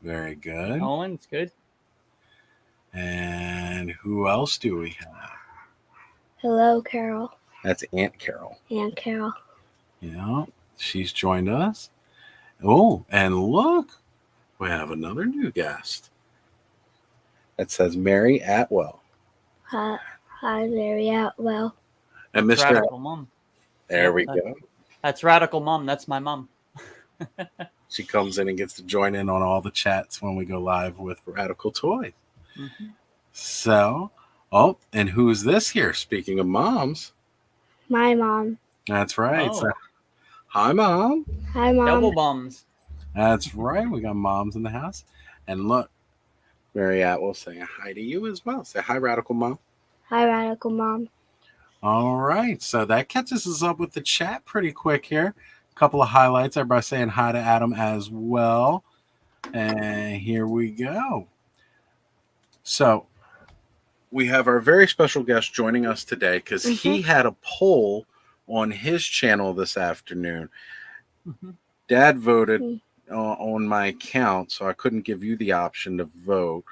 Very good. Owen's good. And who else do we have? Hello, Carol. That's Aunt Carol. Aunt Carol. Yeah, she's joined us. Oh, and look, we have another new guest. It says Mary Atwell. Hi, Mary Atwell. And That's Mr. Radical Mom. There Yep, we go. That's Radical Mom. That's my mom. She comes in and gets to join in on all the chats when we go live with Radical Toyz. Mm-hmm. So, oh, and who's this here? Speaking of moms, My mom. that's right. Oh. So, hi, Mom. Hi, Mom. Double bombs. That's right. We got moms in the house. And look, Mary Atwell saying hi to you as well. Say hi, Radical Mom. Hi, Radical Mom. All right. So that catches us up with the chat pretty quick here. A couple of highlights. Everybody saying hi to Adam as well. And here we go. So we have our very special guest joining us today because he had a poll on his channel this afternoon. Mm-hmm. Dad voted on my account, so I couldn't give you the option to vote.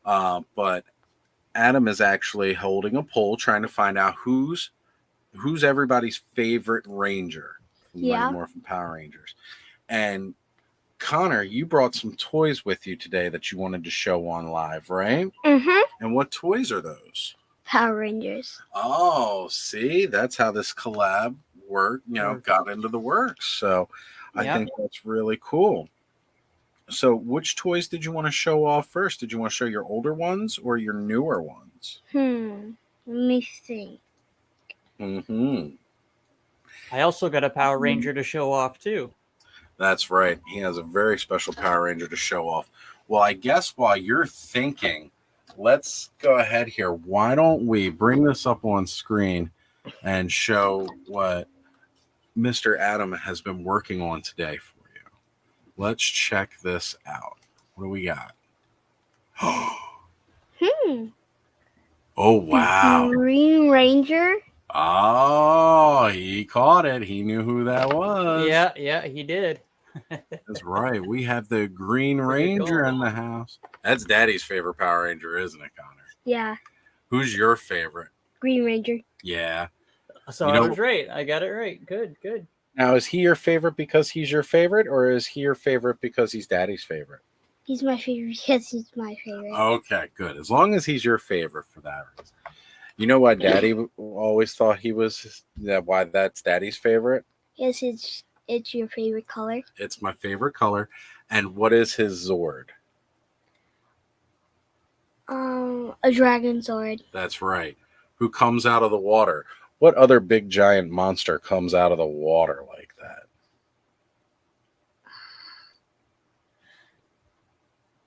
But Adam is actually holding a poll trying to find out who's everybody's favorite Ranger from Mighty Morphin Power Rangers. And Connor, you brought some toys with you today that you wanted to show on live, right? Mm-hmm. And what toys are those? Power Rangers. Oh, see, that's how this collab got into the works. So I think that's really cool. So which toys did you want to show off first? Did you want to show your older ones or your newer ones? Let me think. Mm-hmm. I also got a Power Ranger to show off, too. That's right. He has a very special Power Ranger to show off. Well, I guess while you're thinking, let's go ahead here. Why don't we bring this up on screen and show what Mr. Adam has been working on today for you. Let's check this out. What do we got? Oh, wow. Green Ranger. Oh, he caught it. He knew who that was. Yeah, he did. That's right. We have the Green Ranger in the house. That's Daddy's favorite Power Ranger, isn't it, Connor? Yeah. Who's your favorite? Green Ranger. Yeah. So I was right. I got it right. Good. Now, is he your favorite because he's your favorite, or is he your favorite because he's Daddy's favorite? He's my favorite because he's my favorite. Okay, good. As long as he's your favorite for that reason. You know why Daddy always thought why that's Daddy's favorite? Yes, it's your favorite color. It's my favorite color. And what is his Zord? A dragon sword. That's right. Who comes out of the water? What other big giant monster comes out of the water like that?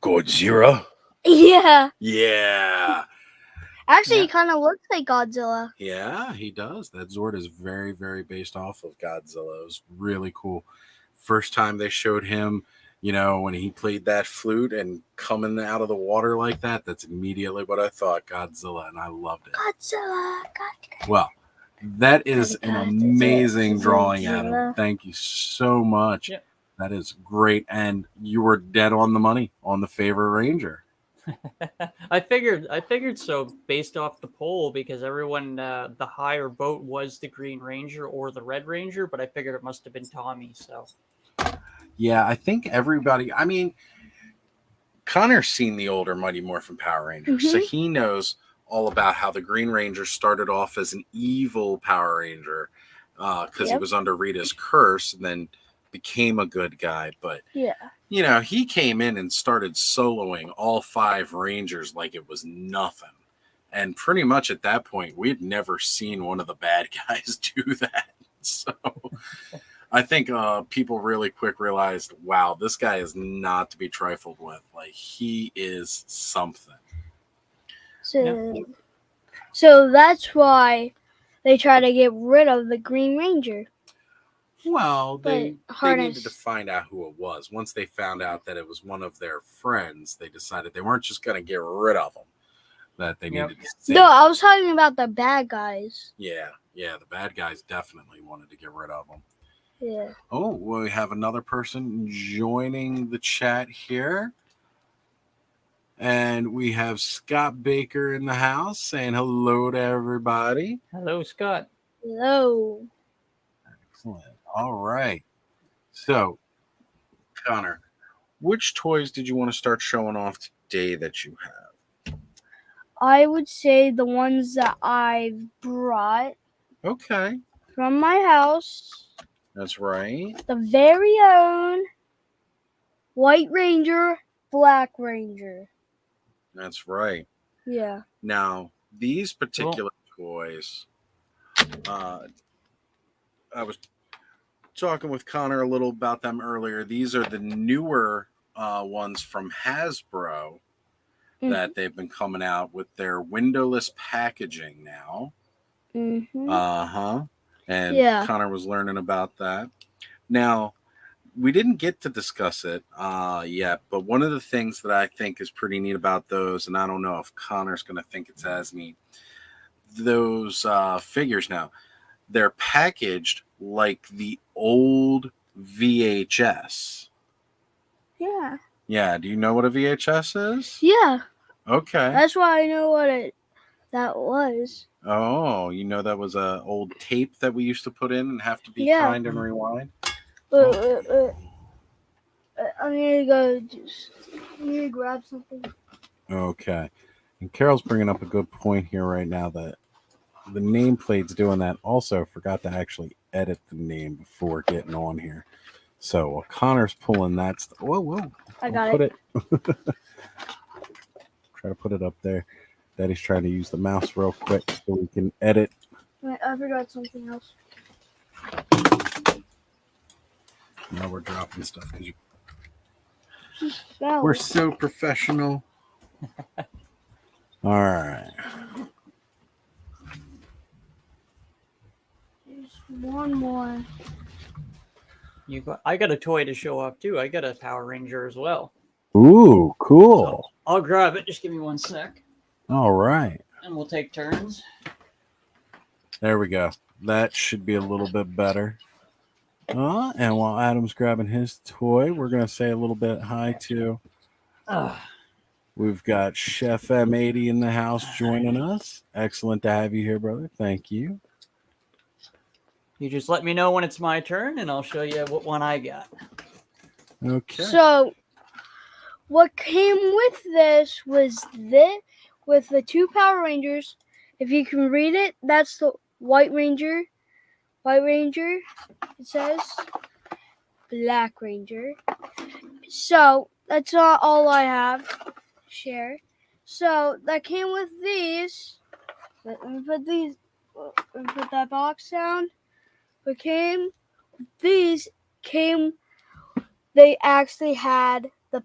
Godzilla? Yeah. Yeah. Actually, he kind of looks like Godzilla. Yeah, he does. That Zord is very, very based off of Godzilla. It was really cool. First time they showed him, when he played that flute and coming out of the water like that, that's immediately what I thought, Godzilla, and I loved it. Godzilla. Well, that is an amazing drawing, Adam. Thank you so much. Yep. That is great. And you were dead on the money on the favorite Ranger. I figured so based off the poll because everyone the higher vote was the Green Ranger or the Red Ranger, but I figured it must have been Tommy. So yeah, I think everybody. I mean, Connor's seen the older Mighty Morphin Power Rangers, so he knows all about how the Green Ranger started off as an evil Power Ranger because he was under Rita's curse, and then became a good guy. But he came in and started soloing all 5 Rangers like it was nothing. And pretty much at that point, we'd never seen one of the bad guys do that. So I think people really quick realized, wow, this guy is not to be trifled with. Like, he is something. So that's why they try to get rid of the Green Ranger. Well, they needed to find out who it was. Once they found out that it was one of their friends, they decided they weren't just going to get rid of him. That they needed to save. No, I was talking about the bad guys. Yeah, the bad guys definitely wanted to get rid of them. Yeah. Oh, we have another person joining the chat here. And we have Scott Baker in the house saying hello to everybody. Hello, Scott. Hello. Excellent. All right. So, Connor, which toys did you want to start showing off today that you have? I would say the ones that I've brought Okay. from my house. That's right. The very own White Ranger, Black Ranger. That's right. Yeah. Now, these particular toys, I was talking with Connor a little about them earlier. These are the newer ones from Hasbro that they've been coming out with their windowless packaging now. Mm-hmm. And Yeah. Connor was learning about that. Now, we didn't get to discuss it yet, but one of the things that I think is pretty neat about those, and I don't know if Connor's going to think it's as neat, those figures now, they're packaged like the old VHS. Yeah. Yeah, do you know what a VHS is? Yeah. Okay. That's why I know what that was. Oh, you know that was a old tape that we used to put in and have to be Yeah. kind and rewind? I'm gonna go. I'm gonna grab something. Okay. And Carol's bringing up a good point here right now that the nameplate's doing that. Also, forgot to actually edit the name before getting on here. So while Connor's pulling that stuff. Whoa. I got put it. Try to put it up there. Daddy's trying to use the mouse real quick so we can edit. Wait, I forgot something else. Now we're dropping stuff because Fell. we're so professional. All right. There's one more. I got a toy to show off too. I got a Power Ranger as well. Ooh, cool. So I'll grab it. Just give me 1 sec. All right. And we'll take turns. There we go. That should be a little bit better. And while Adam's grabbing his toy, we're going to say a little bit hi to. We've got Chef M80 in the house joining us. Excellent to have you here, brother. Thank you. You just let me know when it's my turn, and I'll show you what one I got. Okay. So, what came with this was with the 2 Power Rangers. If you can read it, that's the White Ranger. White Ranger, it says. Black Ranger. So, that's not all I have to share. So, that came with these. Let me put that box down. They actually had the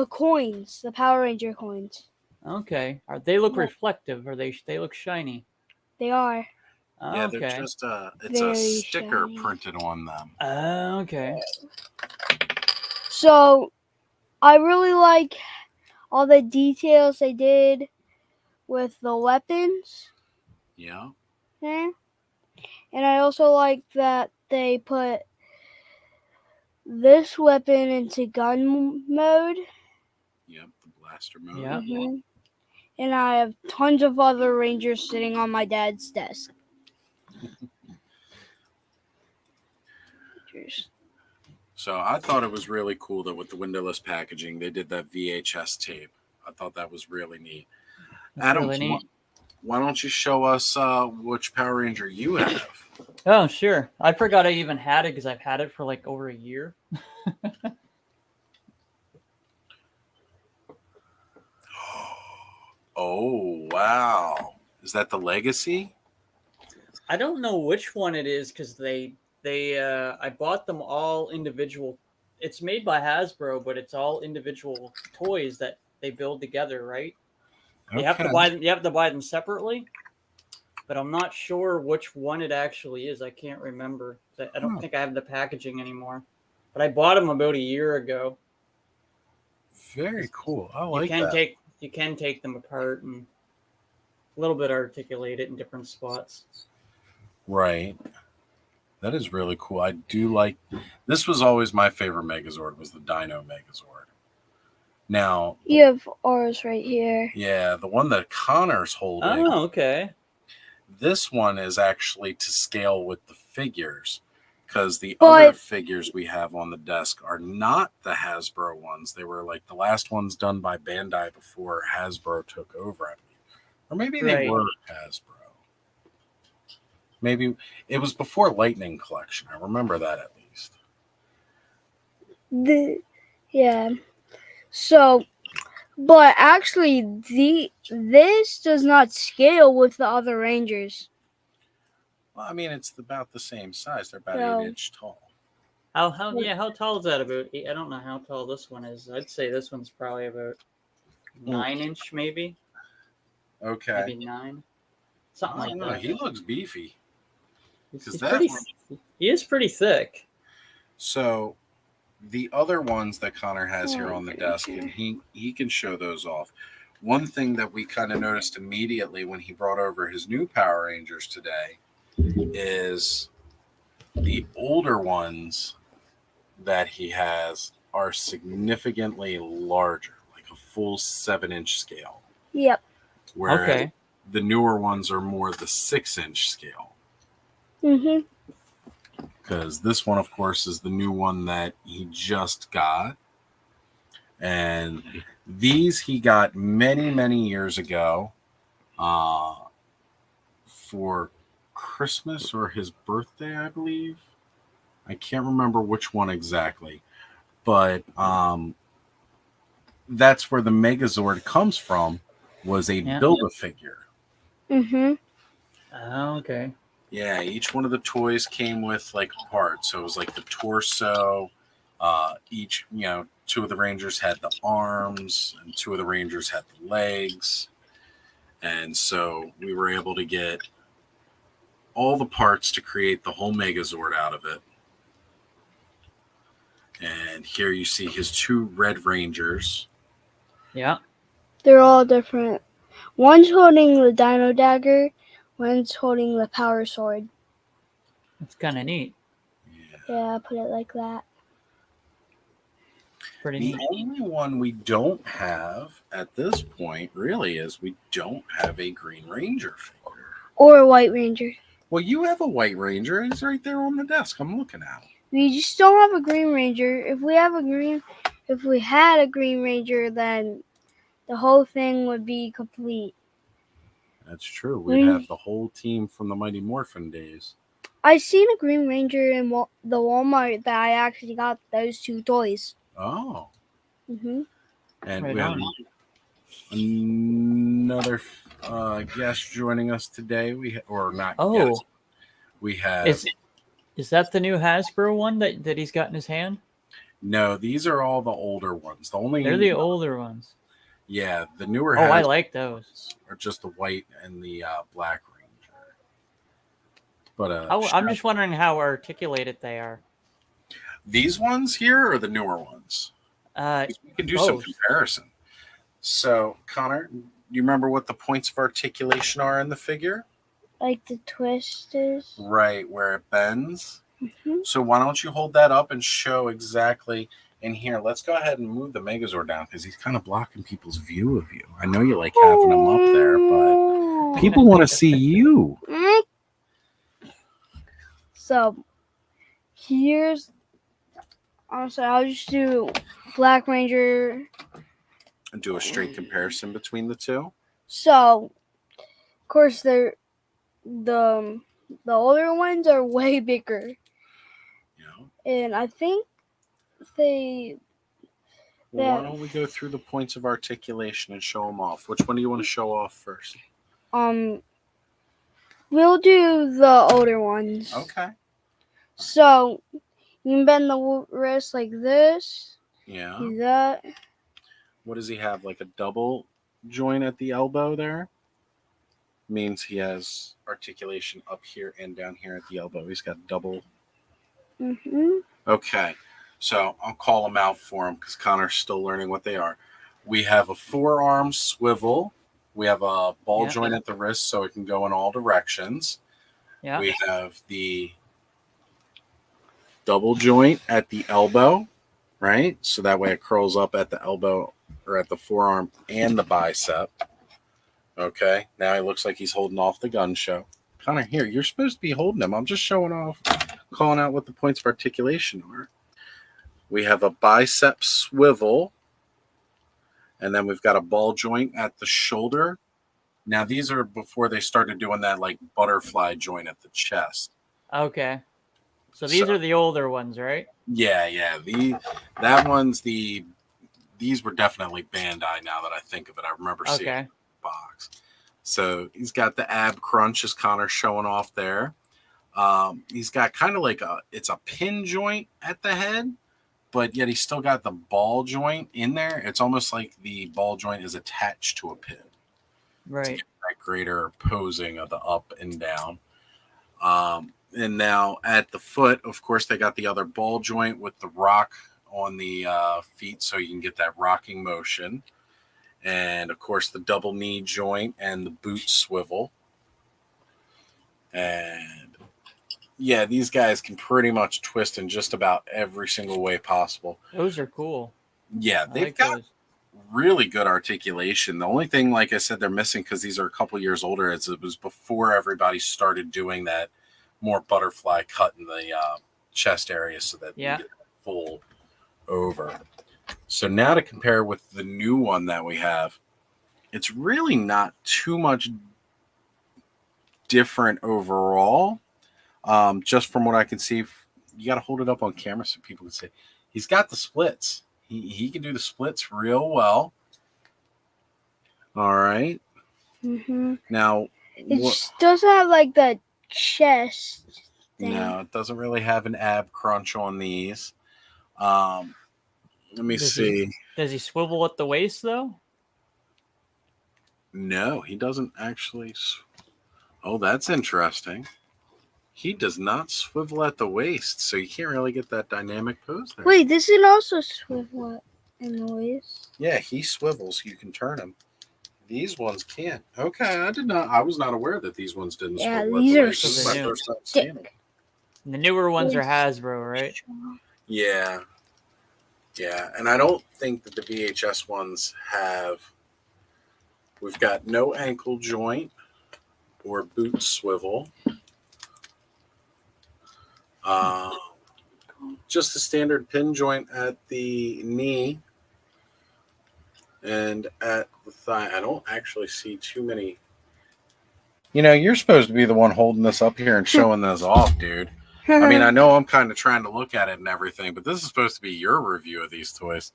coins, the Power Ranger coins. Okay. They look reflective, or they look shiny? They are. Yeah, Okay. they're just it's Very a sticker shiny. printed on them. Okay. So, I really like all the details they did with the weapons. Yeah. And I also like that they put this weapon into gun mode. Yep, the blaster mode. Yeah. Mm-hmm. And I have tons of other Rangers sitting on my dad's desk. So I thought it was really cool that with the windowless packaging, they did that VHS tape. I thought that was really neat. That's Adam, really neat. why don't you show us which Power Ranger you have? Oh, sure. I forgot I even had it because I've had it for like over a year. Oh, wow. Is that the Legacy? I don't know which one it is because I bought them all individual. It's made by Hasbro, but it's all individual toys that they build together, right? You have to buy them. You have to buy them separately, but I'm not sure which one it actually is. I can't remember. I don't think I have the packaging anymore. But I bought them about a year ago. Very cool. I like that. You can take them apart and a little bit articulate it in different spots. Right. That is really cool. I do like. This was always my favorite Megazord. Was the Dino Megazord. Now, You have ours right here. yeah, the one that Connor's holding, Oh, okay. this one is actually to scale with the figures, because the But- other figures we have on the desk are not the Hasbro ones. They were like the last ones done by Bandai before Hasbro took over, I believe. Or maybe they Right. were Hasbro. Maybe it was before Lightning Collection. I remember that at least. Yeah. So, but actually, this does not scale with the other Rangers. Well, I mean, it's about the same size. They're about No. 8 inch tall. How tall is that? About I don't know how tall this one is. I'd say this one's probably about 9 inch, maybe. Okay. Maybe 9. Something I like don't know. that. He looks beefy. He is pretty thick. So the other ones that Connor has here Oh, on the desk, and he can show those off. One thing that we kind of noticed immediately when he brought over his new Power Rangers today is the older ones that he has are significantly larger, like a full 7-inch scale. Yep. Whereas Okay. the newer ones are more the 6-inch scale. Mhm. Because this one, of course, is the new one that he just got. And these he got many, many years ago for Christmas or his birthday, I believe. I can't remember which one exactly. But that's where the Megazord comes from, was a Yeah. Build-A-Figure. Mhm. Oh, okay. Yeah, each one of the toys came with like a part. So it was like the torso. Each, 2 of the Rangers had the arms, and 2 of the Rangers had the legs. And so we were able to get all the parts to create the whole Megazord out of it. And here you see his 2 Red Rangers. Yeah. They're all different. One's holding the Dino Dagger. One's holding the Power Sword. That's kind of neat. Yeah, put it like that. Pretty The neat. only one we don't have at this point really is we don't have a Green Ranger figure. Or a White Ranger. Well, you have a White Ranger. He's right there on the desk. I'm looking at him. We just don't have a Green Ranger. If we had a Green Ranger, then the whole thing would be complete. That's true. We'd have the whole team from the Mighty Morphin days. I seen a Green Ranger in the Walmart that I actually got those 2 toys. Oh. Mhm. And Right we have on. another guest joining us today. We Oh. guest. We have Is that the new Hasbro one that he's got in his hand? no. These are all the older ones. They're the older ones. Yeah, the newer. Oh, I like those. Are just the white and the black Ranger. But I'm just wondering how articulated they are. these ones here are the newer ones. We can do some both. comparison. So, Connor, do you remember what the points of articulation are in the figure? Like the twist is. Right, where it bends. Mhm. So why don't you hold that up and show exactly in here? Let's go ahead and move the Megazord down because he's kind of blocking people's view of you. I know you like having him up there, but people want to see you. So here's. Honestly, I'll just do Black Ranger. And do a straight comparison between the two. So, of course, they're the older ones are way bigger, Yeah. and I think they. Well, why don't we go through the points of articulation and show them off? Which one do you want to show off first? We'll do the older ones. Okay. So you can bend the wrist like this. Yeah. Do that. What does he have? Like a double joint at the elbow there? Means he has articulation up here and down here at the elbow. He's got double. Mhm. Okay. So I'll call them out for him because Connor's still learning what they are. We have a forearm swivel. We have a ball joint at the wrist so it can go in all directions. Yeah. We have the double joint at the elbow. right? So that way it curls up at the elbow or at the forearm and the bicep. Okay, now he looks like he's holding off the gun show. Connor, here, you're supposed to be holding him. I'm just showing off, calling out what the points of articulation are. We have a bicep swivel, and then we've got a ball joint at the shoulder. Now, these are before they started doing that like butterfly joint at the chest. Okay. So these are the older ones, right? Yeah. These were definitely Bandai now that I think of it. I remember seeing it in the box. So he's got the ab crunch as Connor showing off there. He's got kind of like it's a pin joint at the head, but yet he's still got the ball joint in there. It's almost like the ball joint is attached to a pin. Right. To get that greater posing of the up and down. And now at the foot, of course, they got the other ball joint with the rock on the feet so you can get that rocking motion. And, of course, the double knee joint and the boot swivel. And, yeah, these guys can pretty much twist in just about every single way possible. Those are cool. Yeah, they've got really good articulation. The only thing, like I said, they're missing because these are a couple years older is it was before everybody started doing that more butterfly cut in the chest area so that you get full over. So now to compare with the new one that we have, it's really not too much different overall. Just from what I can see, you got to hold it up on camera so people can see. He's got the splits. He can do the splits real well. All right. Mm-hmm. Now, it doesn't have like the chest thing. No, it doesn't really have an ab crunch on these. Let me see. Does he swivel at the waist, though? No, he doesn't actually. Oh, that's interesting. He does not swivel at the waist, so you can't really get that dynamic pose there. Wait, this is also swivel in the waist? Yeah, he swivels. You can turn him. These ones can't. Okay, I was not aware that these ones didn't swivel at the waist. This is my first time seeing them. The newer ones are Hasbro, right? Yeah, and I don't think that the VHS ones have. We've got no ankle joint or boot swivel. Just a standard pin joint at the knee and at the thigh. I don't actually see too many. You know, you're supposed to be the one holding this up here and showing this off, dude. I mean, I know I'm kind of trying to look at it and everything, but this is supposed to be your review of these toys.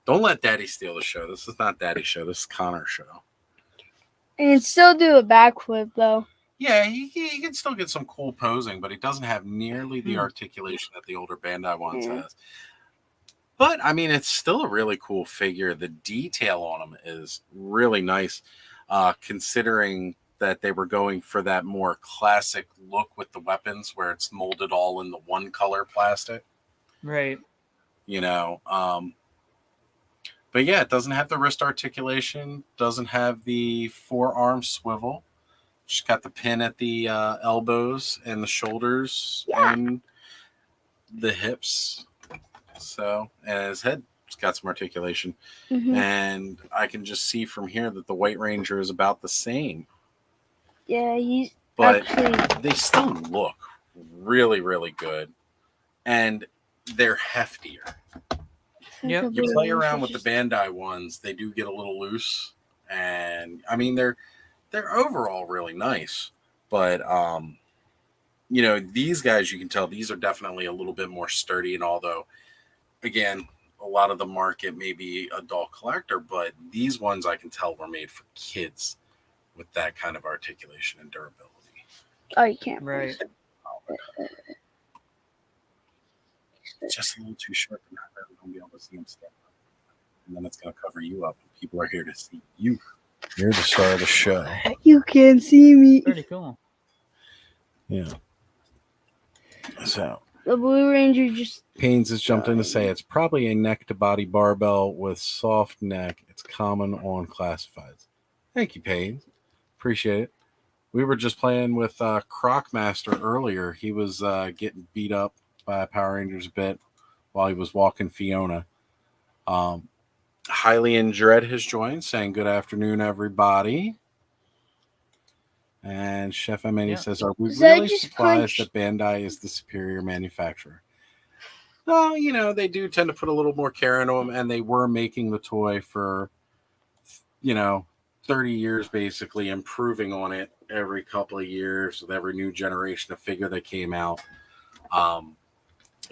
Don't let Daddy steal the show. This is not Daddy's show. This is Connor's show. And still do a backflip, though. Yeah, he can still get some cool posing, but he doesn't have nearly the articulation that the older Bandai ones has. But, I mean, it's still a really cool figure. The detail on him is really nice, considering that they were going for that more classic look with the weapons where it's molded all in the one color plastic. Right. You know, but yeah, it doesn't have the wrist articulation, doesn't have the forearm swivel. Just got the pin at the elbows and the shoulders and the hips. So, and his head's got some articulation. Mm-hmm. And I can just see from here that the White Ranger is about the same. Yeah, but they still look really, really good. And they're heftier. Yep. You play around with the Bandai ones, they do get a little loose. And, I mean, they're overall really nice, but you know, these guys, you can tell these are definitely a little bit more sturdy. And although, again, a lot of the market may be adult collector, but these ones I can tell were made for kids with that kind of articulation and durability. Oh, you can't. Right. Just a little too short, but not really going to be able to see them stand up. And then it's going to cover you up. People are here to see you. You're the star of the show. You can't see me. Pretty cool. Yeah. So the Blue Ranger just. Pains has jumped in to say it's probably a neck to body barbell with soft neck. It's common on classifieds. Thank you, Pains. Appreciate it. We were just playing with Crocmaster earlier. He was getting beat up by Power Rangers a bit while he was walking Fiona. Hylian Dread has joined, saying good afternoon, everybody. And Chef M80 says, are we really surprised that Bandai is the superior manufacturer? Well, they do tend to put a little more care into them, and they were making the toy for, 30 years, basically, improving on it every couple of years with every new generation of figure that came out.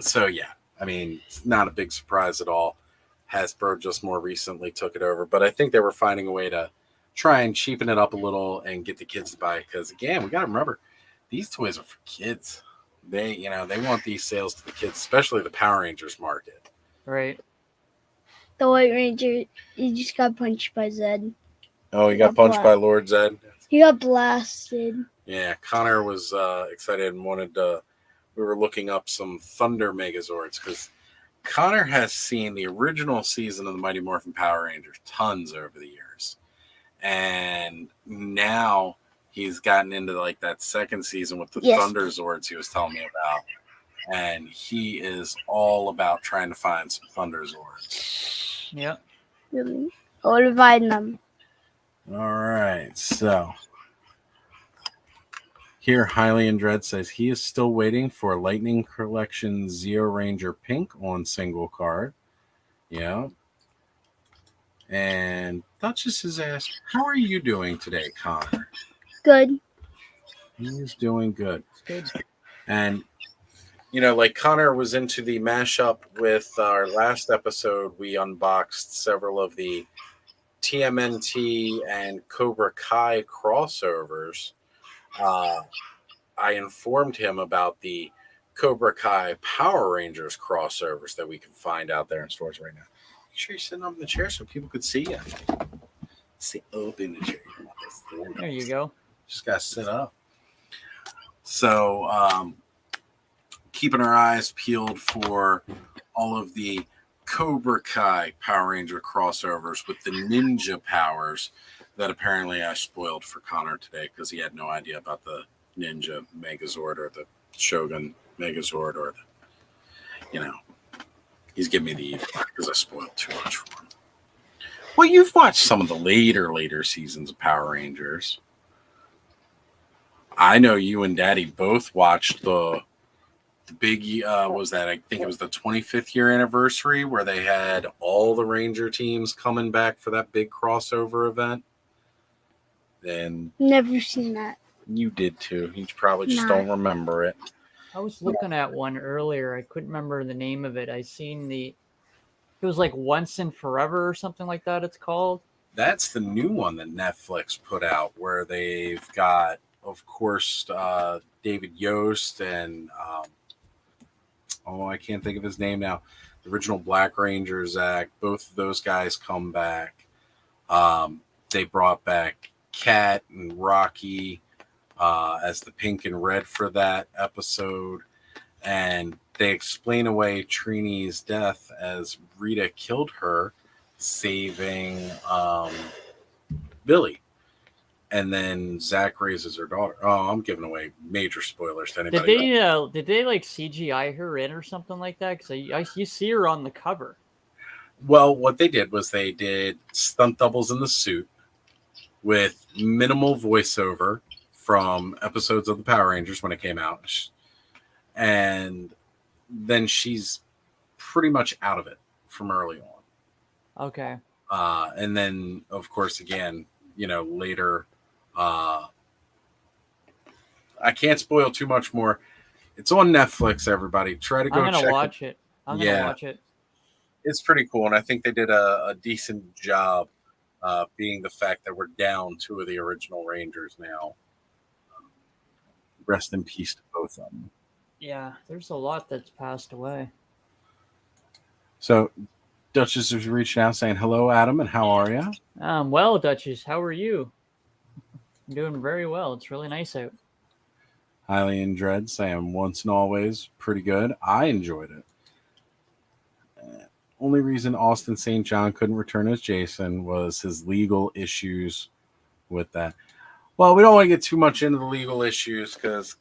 So, yeah, it's not a big surprise at all. Hasbro just more recently took it over, but I think they were finding a way to try and cheapen it up a little and get the kids to buy it. Because again, we got to remember, these toys are for kids. They want these sales to the kids, especially the Power Rangers market. Right. The White Ranger, he just got punched by Zed. Oh, he got punched by Lord Zed? He got blasted. Yeah, Connor was excited and wanted to. We were looking up some Thunder Megazords because Connor has seen the original season of the Mighty Morphin Power Rangers tons over the years. And now he's gotten into that second season with the Thunder Zords he was telling me about. And he is all about trying to find some Thunder Zords. Yep. Really? I'll divide them. All right. So here, Hylian Dread says he is still waiting for Lightning Collection Zeo Ranger Pink on single card. Yeah. And Duchess has asked, how are you doing today, Connor? Good. He's doing good. Good. And, Connor was into the mashup with our last episode, we unboxed several of the TMNT and Cobra Kai crossovers. I informed him about the Cobra Kai Power Rangers crossovers that we can find out there in stores right now. Make sure you're sitting up in the chair so people could see you. Sit up in the chair. There you go. Just got to sit up. So, keeping our eyes peeled for all of the Cobra Kai Power Ranger crossovers with the ninja powers that apparently I spoiled for Connor today because he had no idea about the Ninja Megazord or the Shogun Megazord or the, he's giving me the evil because I spoiled too much for him. Well, you've watched some of the later seasons of Power Rangers. I know you and Daddy both watched the big, was that, I think it was the 25th year anniversary where they had all the Ranger teams coming back for that big crossover event. And never seen that. You did too. You probably just don't remember it. I was looking at one earlier. I couldn't remember the name of it. I seen it was like Once and Forever or something like that it's called. That's the new one that Netflix put out where they've got, of course, David Yost and I can't think of his name now. The original Black Ranger, Zach. Both of those guys come back. They brought back Kat and Rocky as the pink and red for that episode. And they explain away Trini's death as Rita killed her, saving Billy. And then Zach raises her daughter. Oh, I'm giving away major spoilers to anybody. Did they like CGI her in or something like that? Because you see her on the cover. Well, what they did was they did stunt doubles in the suit with minimal voiceover from episodes of the Power Rangers when it came out. And then she's pretty much out of it from early on. Okay. And then, of course, again, later, I can't spoil too much more. It's on Netflix, everybody. Try to go check it. I'm going to watch it. I'm going to watch it. It's pretty cool, and I think they did a decent job being the fact that we're down two of the original Rangers now. Rest in peace to both of them. Yeah, there's a lot that's passed away. So, Duchess is reaching out saying, hello, Adam, and how are you? Well, Duchess, how are you? I'm doing very well. It's really nice out. Hylian Dread saying, once and always, pretty good. I enjoyed it. Only reason Austin St. John couldn't return as Jason was his legal issues with that. Well, we don't want to get too much into the legal issues because,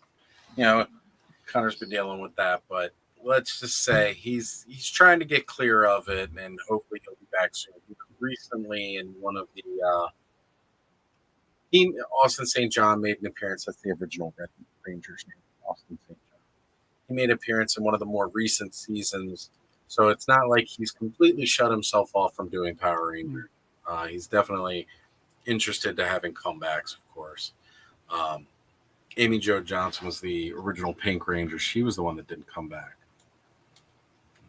Connor's been dealing with that. But let's just say he's trying to get clear of it, and hopefully he'll back soon. He was recently in one of the Austin St. John made an appearance. That's the original Red Rangers name, Austin St. John. He made an appearance in one of the more recent seasons, so it's not like he's completely shut himself off from doing Power Rangers. He's definitely interested to having comebacks, of course. Amy Jo Johnson was the original Pink Ranger. She was the one that didn't come back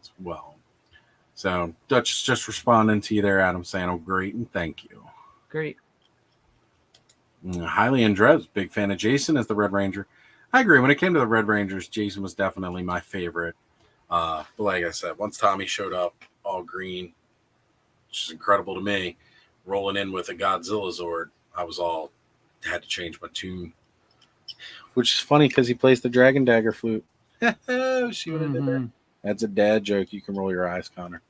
as well. So Dutch just responding to you there, Adam, saying, "Oh, great, and thank you." Great. Highly Andres, big fan of Jason as the Red Ranger. I agree. When it came to the Red Rangers, Jason was definitely my favorite. But like I said, once Tommy showed up all green, which is incredible to me, rolling in with a Godzilla Zord, I was all had to change my tune. Which is funny because he plays the Dragon Dagger flute. See what I did there? That's a dad joke. You can roll your eyes, Connor.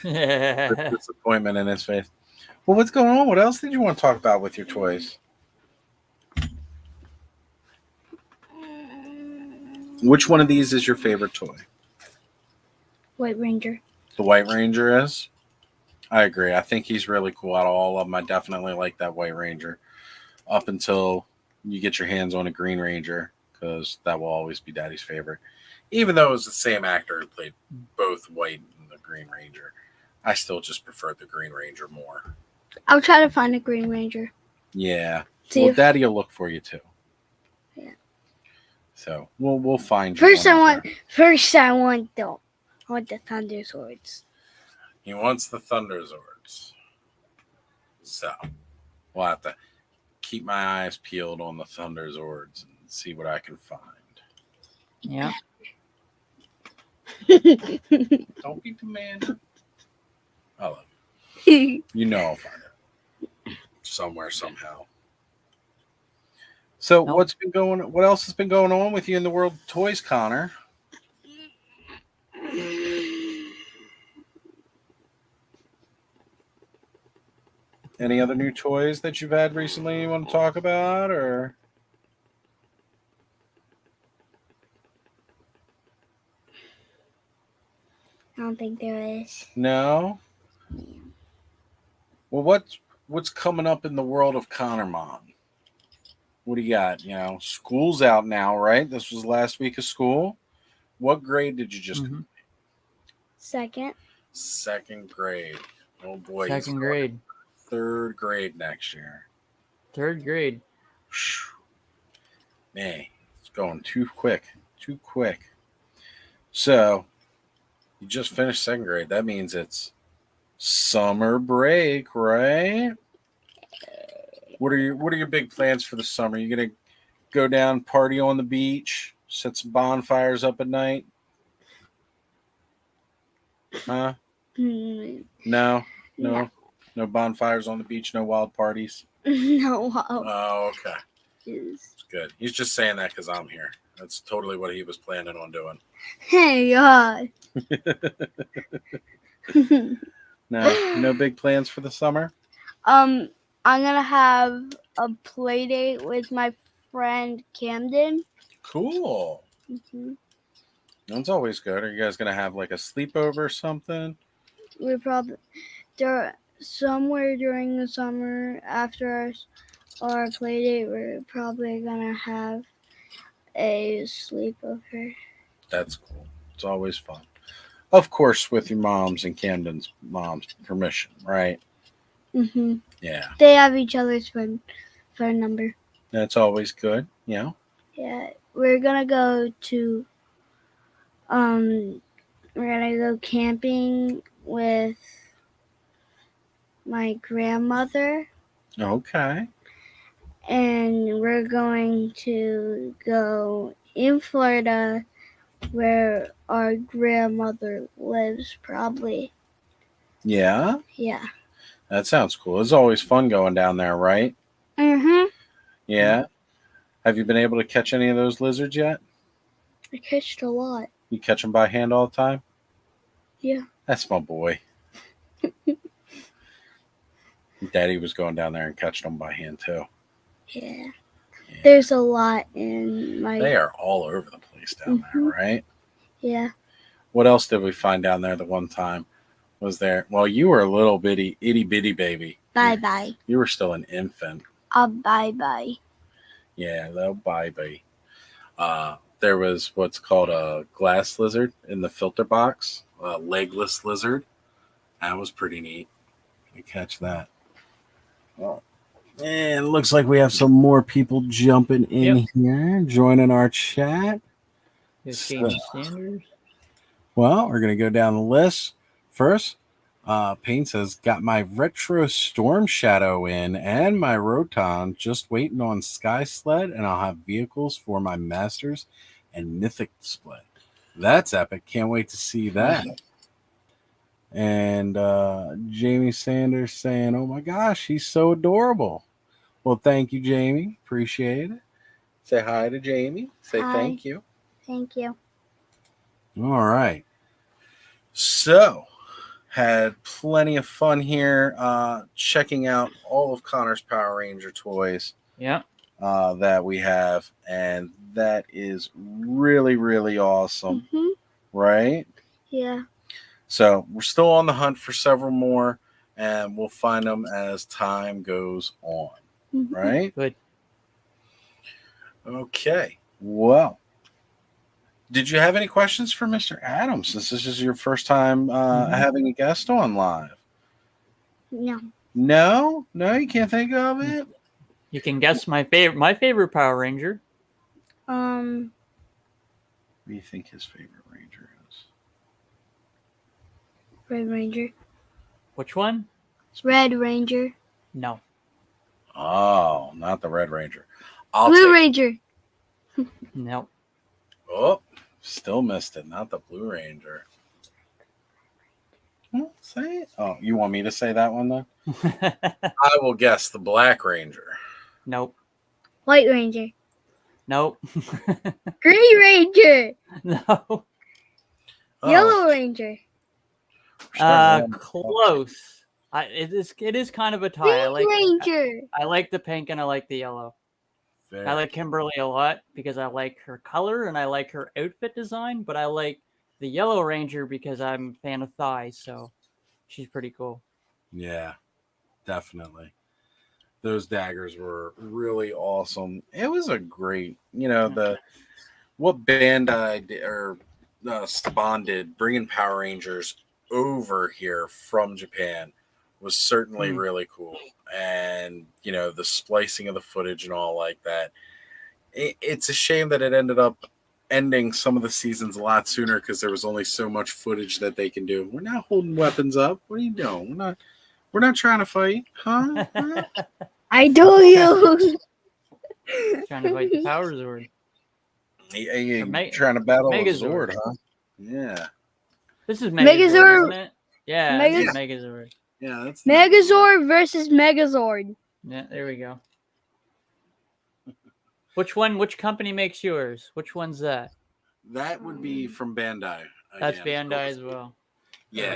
Disappointment in his face. Well, what's going on? What else did you want to talk about with your toys? Which one of these is your favorite toy? White Ranger. The White Ranger is? I agree. I think he's really cool. Out of all of them, I definitely like that White Ranger. Up until you get your hands on a Green Ranger, because that will always be Daddy's favorite. Even though it was the same actor who played both White and the Green Ranger, I still just prefer the Green Ranger more. I'll try to find a Green Ranger. Yeah. See well, if- Daddy will look for you too. Yeah. So we'll find you. First, I want the Thunder Swords. He wants the Thunder Zords. So we'll have to keep my eyes peeled on the Thunder Zords and see what I can find. Yeah. Don't be demanding. I love you. You know I'll find it somewhere, somehow. So Nope. what else has been going on with you in the world of toys, Connor? Any other new toys that you've had recently you want to talk about, or? I don't think there is. No? Well, what's coming up in the world of Conner-mon? What do you got? You know, school's out now, right? This was last week of school. What grade did you just complete? Second. Second grade. Oh boy. Second grade. Third grade next year. Third grade. Man, it's going too quick. Too quick. So, you just finished second grade. That means it's summer break, right? What are your big plans for the summer? You gonna go down, party on the beach, set some bonfires up at night? Huh? No. No bonfires on the beach, no wild parties. No. Oh, okay. It's good. He's just saying that because I'm here. That's totally what he was planning on doing. Hey, God. No big plans for the summer? I'm gonna have a play date with my friend Camden. Cool. Mm-hmm. That's always good. Are you guys gonna have like a sleepover or something? We're probably somewhere during the summer after our play date. We're probably gonna have a sleepover. That's cool. It's always fun. Of course, with your mom's and Camden's mom's permission, right? Mm-hmm. Yeah. They have each other's phone number. That's always good. Yeah. Yeah. We're gonna go to we're gonna go camping with my grandmother. Okay. And we're going to go in Florida where our grandmother lives, probably. Yeah. Yeah. That sounds cool. It's always fun going down there, right? Mm-hmm. Yeah. Have you been able to catch any of those lizards yet? I catched a lot. You catch them by hand all the time? Yeah. That's my boy. Daddy was going down there and catching them by hand too. Yeah. There's a lot in my... They are all over the place down there, right? Yeah. What else did we find down there the one time? Was there? Well, you were a little bitty, itty bitty baby. Bye. You were still an infant. Bye. Yeah, little baby. There was what's called a glass lizard in the filter box, a legless lizard. That was pretty neat. You catch that. Well, and it looks like we have some more people jumping in here, joining our chat. There's Jamie Sanders. Well, we're going to go down the list. First, Payne says, got my retro Storm Shadow in and my Roton, just waiting on Sky Sled, and I'll have vehicles for my Masters and Mythic display. That's epic. Can't wait to see that. And Jamie Sanders saying, oh my gosh, he's so adorable. Well, thank you, Jamie. Appreciate it. Say hi to Jamie. Say Hi. thank you. Thank you. All right. So, had plenty of fun here checking out all of Conner's Power Ranger toys that we have. And that is really, really awesome. Mm-hmm. Right? Yeah. So, we're still on the hunt for several more, and we'll find them as time goes on. Mm-hmm. Right? Good. Okay. Well, did you have any questions for Mr. Adams since this is your first time having a guest on live? No. No, you can't think of it. You can guess my favorite Power Ranger. What do you think his favorite Ranger is? Red Ranger. Which one? Red Ranger. No. Oh, not the Red Ranger. Blue Ranger. No. Oh, still missed it. Not the Blue Ranger. Say it. Oh, you want me to say that one then? I will guess the Black Ranger. Nope. White Ranger. Nope. Green Ranger. No. Oh, Yellow Ranger. Close. It is kind of a tie. Pink Ranger. I like the pink and I like the yellow. I like Kimberly a lot because I like her color and I like her outfit design, but I like the Yellow Ranger because I'm a fan of thighs, so she's pretty cool. Yeah, definitely. Those daggers were really awesome. It was a great, what Bandai did, or Saban did, bringing Power Rangers over here from Japan was certainly really cool. And, the splicing of the footage and all like that. It's a shame that it ended up ending some of the seasons a lot sooner because there was only so much footage that they can do. We're not holding weapons up. What are you doing? We're not trying to fight, huh? I told you. Trying to fight the Power Zord. Trying to battle Megazord. a Zord, huh? Yeah. This is Megazord, isn't it? Yeah, Megazord. Megazord. Yeah, that's Megazord versus Megazord. Yeah, there we go. Which company makes yours? Which one's that? That would be from Bandai. That's Bandai as well. Yeah,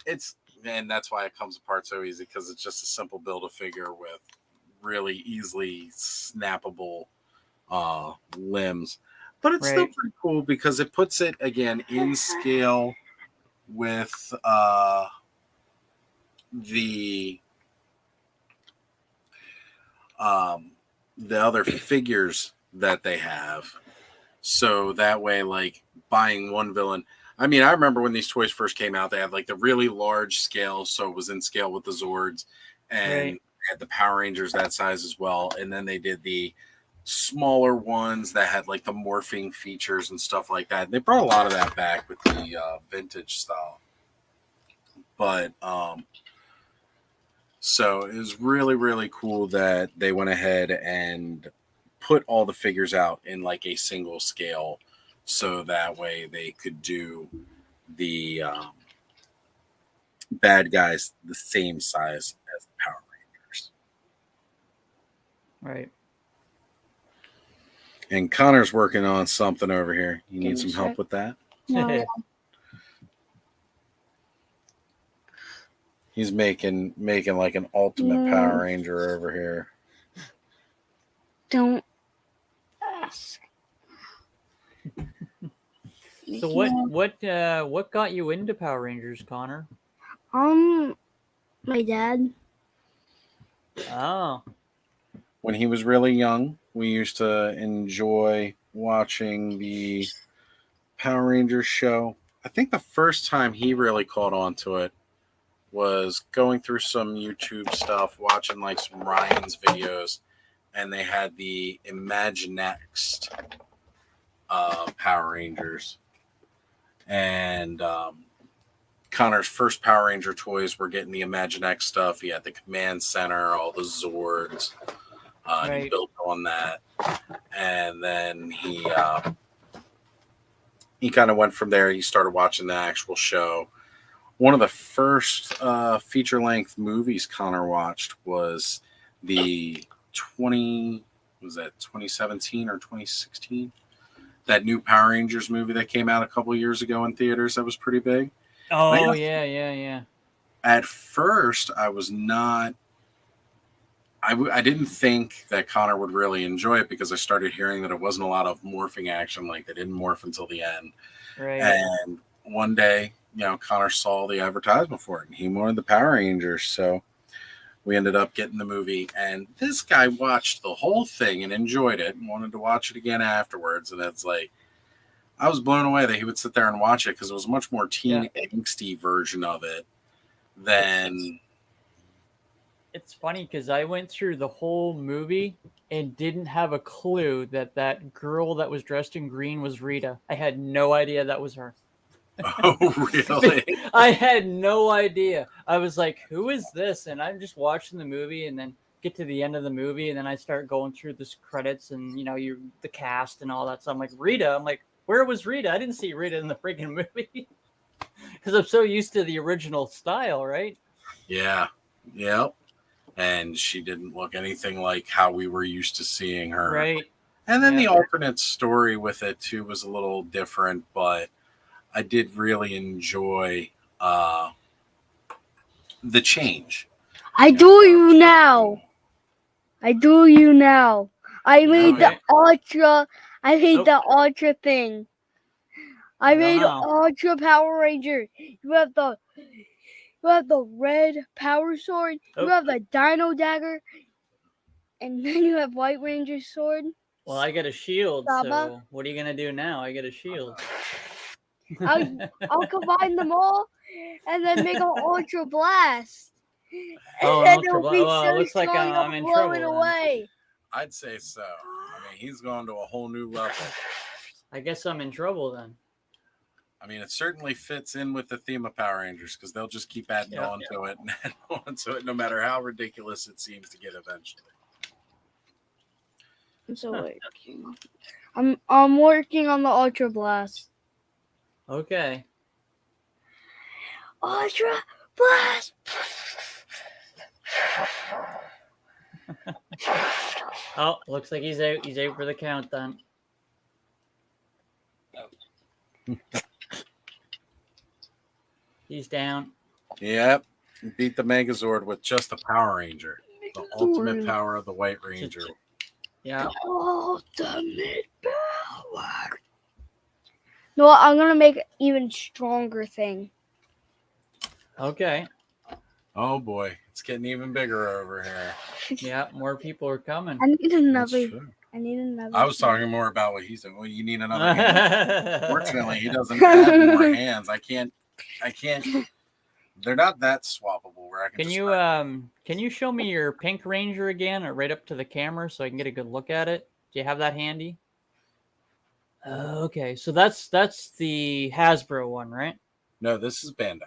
it's and that's why it comes apart so easy because it's just a simple Build-A-Figure with really easily snappable limbs. But it's still pretty cool because it puts it again in scale with the other figures that they have. So that way, like buying one villain. I mean, I remember when these toys first came out, they had like the really large scale, so it was in scale with the Zords, and they had the Power Rangers that size as well. And then they did the smaller ones that had like the morphing features and stuff like that. They brought a lot of that back with the vintage style. But so it was really, really cool that they went ahead and put all the figures out in like a single scale so that way they could do the bad guys the same size as the Power Rangers. Right. And Connor's working on something over here. You need some help with that? No. He's making like an ultimate Power Ranger over here. Don't ask. So what got you into Power Rangers, Connor? My dad. Oh, When he was really young, we used to enjoy watching the Power Rangers show. I think the first time he really caught on to it was going through some YouTube stuff, watching like some Ryan's videos, and they had the Imaginext Power Rangers. And Connor's first Power Ranger toys were getting the Imaginext stuff. He had the Command Center, all the Zords. And he Right. built on that. And then he kind of went from there. He started watching the actual show. One of the first feature-length movies Connor watched was the 2017 or 2016? That new Power Rangers movie that came out a couple years ago in theaters that was pretty big. Oh, yeah. At first, I was not. I didn't think that Connor would really enjoy it because I started hearing that it wasn't a lot of morphing action, like they didn't morph until the end. Right. And one day, Connor saw the advertisement for it, and he wanted the Power Rangers, so we ended up getting the movie. And this guy watched the whole thing and enjoyed it and wanted to watch it again afterwards. And it's like, I was blown away that he would sit there and watch it because it was a much more teen angsty version of it than. It's funny because I went through the whole movie and didn't have a clue that girl that was dressed in green was Rita. I had no idea that was her. Oh, really? I had no idea. I was like, who is this? And I'm just watching the movie and then get to the end of the movie and then I start going through this credits and, the cast and all that. So I'm like, Rita? I'm like, where was Rita? I didn't see Rita in the freaking movie. Because I'm so used to the original style, right? Yeah. Yep. And she didn't look anything like how we were used to seeing her. Right. And then the alternate story with it, too, was a little different, but I did really enjoy the change. I do you now. I made the Ultra. I made the Ultra thing. I made the Ultra Power Ranger. You have the red Power Sword. You have the Dino Dagger. And then you have White Ranger Sword. Well, I got a shield, Saba. so what are you going to do now? I got a shield. I'll combine them all and then make an Ultra Blast. Oh, and Ultra Blast. Well, it looks like I'm in trouble. It away. I'd say so. I mean, he's gone to a whole new level. I guess I'm in trouble then. I mean, it certainly fits in with the theme of Power Rangers because they'll just keep adding on to it and adding on to it, no matter how ridiculous it seems to get eventually. I'm working on the Ultra Blast. Okay. Ultra Blast. Oh, looks like he's out. He's out for the count then. He's down. Yep. Beat the Megazord with just the Power Ranger. The ultimate power of the White Ranger. Yeah. Ultimate power. No, I'm going to make an even stronger thing. Okay. Oh, boy. It's getting even bigger over here. Yeah, more people are coming. I need another. I was talking more about what he said. Well, you need another hand. Fortunately, he doesn't have more hands. I can't. They're not that swappable where I can. Can you show me your pink Ranger again, or right up to the camera, so I can get a good look at it? Do you have that handy? Okay, so that's the Hasbro one, right? No, this is Bandai.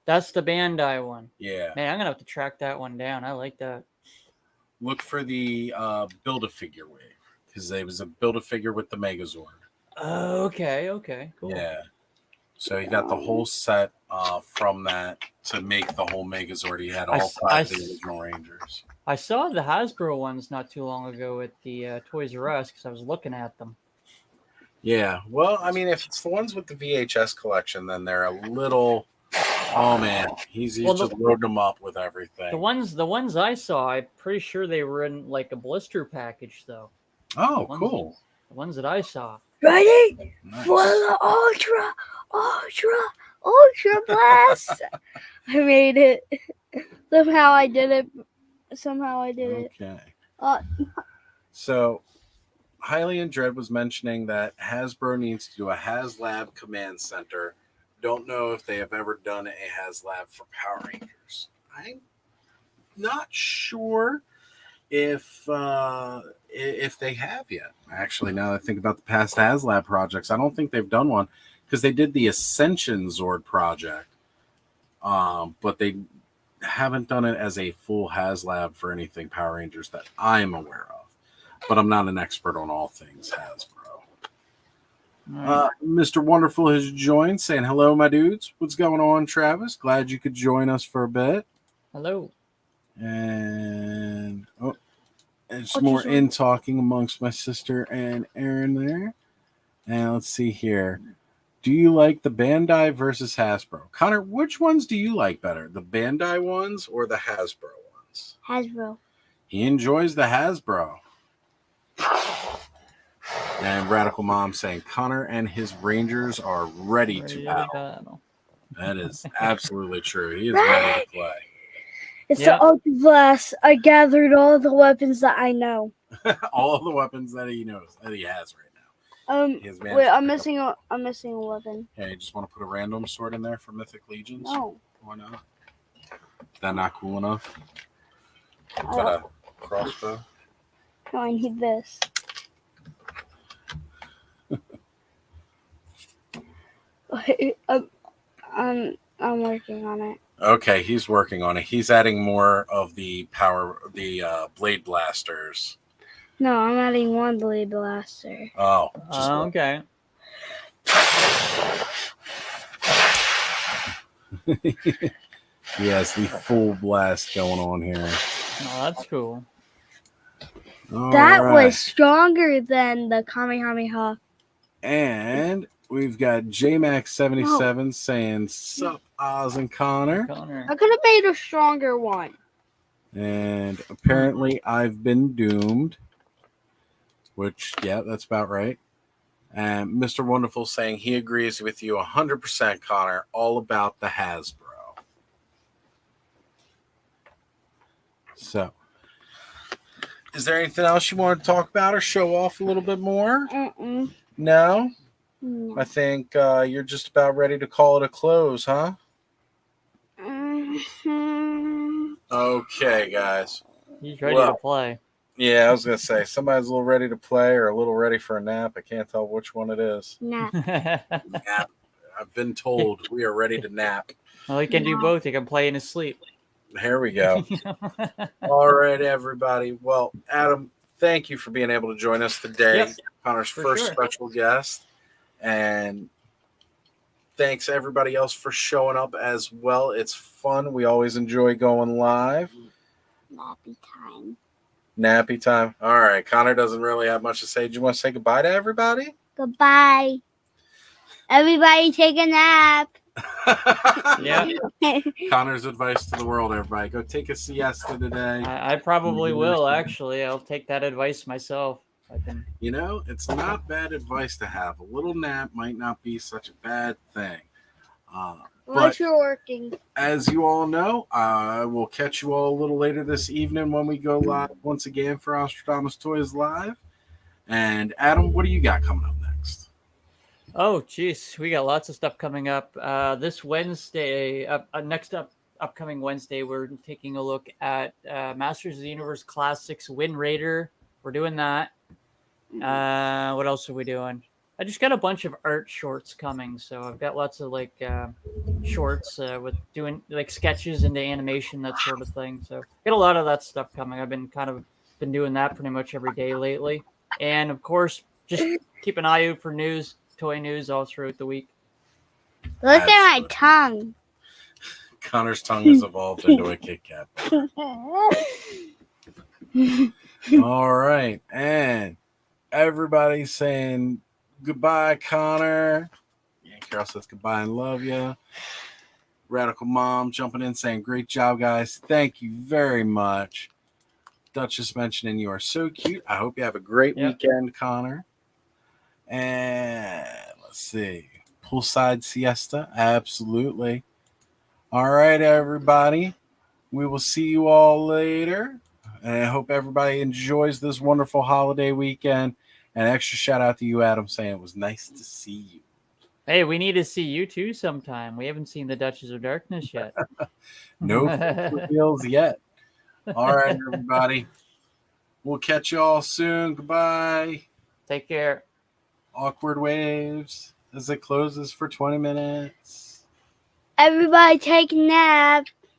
That's the Bandai one. Yeah. Man, I'm gonna have to track that one down. I like that. Look for the Build-A-Figure wave because there was a Build-A-Figure with the Megazord. Okay, cool. Yeah. So you got the whole set from that to make the whole Megazord. He had all five of the original Rangers. I saw the Hasbro ones not too long ago at the Toys R Us because I was looking at them. Yeah. Well, I mean, if it's the ones with the VHS collection, then they're a little. Oh man, he's just loading them up with everything. The ones I saw, I'm pretty sure they were in like a blister package, though. Oh, cool. The ones that I saw. Ready Nice. for the ultra blast. I made it. Somehow I did it. Okay. Uh, So, Highly and Dread was mentioning that Hasbro needs to do a HasLab command center. Don't know if they have ever done a HasLab for Power Rangers. I'm not sure if they have yet. Actually, now that I think about the past HasLab projects, I don't think they've done one because they did the Ascension Zord project, but they haven't done it as a full HasLab for anything Power Rangers that I'm aware of. But I'm not an expert on all things Hasbro. Mr. Wonderful has joined, saying hello, my dudes. What's going on, Travis? Glad you could join us for a bit. Hello. And it's What more you in talking amongst my sister and Aaron there. And let's see here. Do you like the Bandai versus Hasbro? Connor, which ones do you like better? The Bandai ones or the Hasbro ones? Hasbro. He enjoys the Hasbro. And Radical Mom saying Connor and his Rangers are ready to battle. That is absolutely true. He is ready to play. It's the ultra blast. I gathered all the weapons that I know. All of the weapons that he knows that he has right now. Wait, I'm missing a weapon. Yeah, you just want to put a random sword in there for Mythic Legions? No. Why not? Is that not cool enough? Is that a crossbow? No, I need this. I'm working on it. Okay, he's working on it. He's adding more of the blade blasters. No, I'm adding one blade blaster. Oh, okay. He has the full blast going on here. Oh, that's cool. That was stronger than the Kamehameha. And we've got JMax77 saying, sup, Oz and Connor. I could have made a stronger one. And apparently I've been doomed. Which, yeah, that's about right. And Mr. Wonderful saying he agrees with you 100%, Connor, all about the Hasbro. So, is there anything else you want to talk about or show off a little bit more? No? I think you're just about ready to call it a close, huh? Okay, guys. He's ready to play. Yeah, I was going to say, somebody's a little ready to play or a little ready for a nap. I can't tell which one it is. Nap. Nap. I've been told we are ready to nap. Well, he can do both. He can play in his sleep. Here we go. All right, everybody. Well, Adam, thank you for being able to join us today. Yep, Connor's first special guest. And thanks, everybody else, for showing up as well. It's fun. We always enjoy going live. Nappy time. Nappy time. All right. Connor doesn't really have much to say. Do you want to say goodbye to everybody? Goodbye. Everybody take a nap. Yeah. Connor's advice to the world, everybody. Go take a siesta today. I probably will, actually. I'll take that advice myself. You know, it's not bad advice to have. A little nap might not be such a bad thing. Unless you're working. As you all know, I will catch you all a little later this evening when we go live once again for Ozstradamus Toyz Live. And Adam, what do you got coming up next? Oh, geez. We got lots of stuff coming up. This Wednesday, upcoming Wednesday, we're taking a look at Masters of the Universe Classics Wind Raider. We're doing that. What else are we doing? I just got a bunch of art shorts coming, so I've got lots of shorts with doing sketches into animation, that sort of thing. So got a lot of that stuff coming. I've been doing that pretty much every day lately, and of course, just keep an eye out for news, toy news all throughout the week. Look at my tongue. Connor's tongue has evolved into a Kit Kat. All right, and everybody's saying goodbye, Connor. Yeah, Carol says goodbye and love you. Radical Mom jumping in saying great job, guys. Thank you very much. Duchess mentioning you are so cute. I hope you have a great weekend, Connor. And let's see. Poolside siesta. Absolutely. All right, everybody. We will see you all later. And I hope everybody enjoys this wonderful holiday weekend. And extra shout out to you, Adam, saying it was nice to see you. Hey, we need to see you too sometime. We haven't seen the Duchess of Darkness yet. No reveals yet. All right, everybody. We'll catch you all soon. Goodbye. Take care. Awkward waves as it closes for 20 minutes. Everybody take a nap.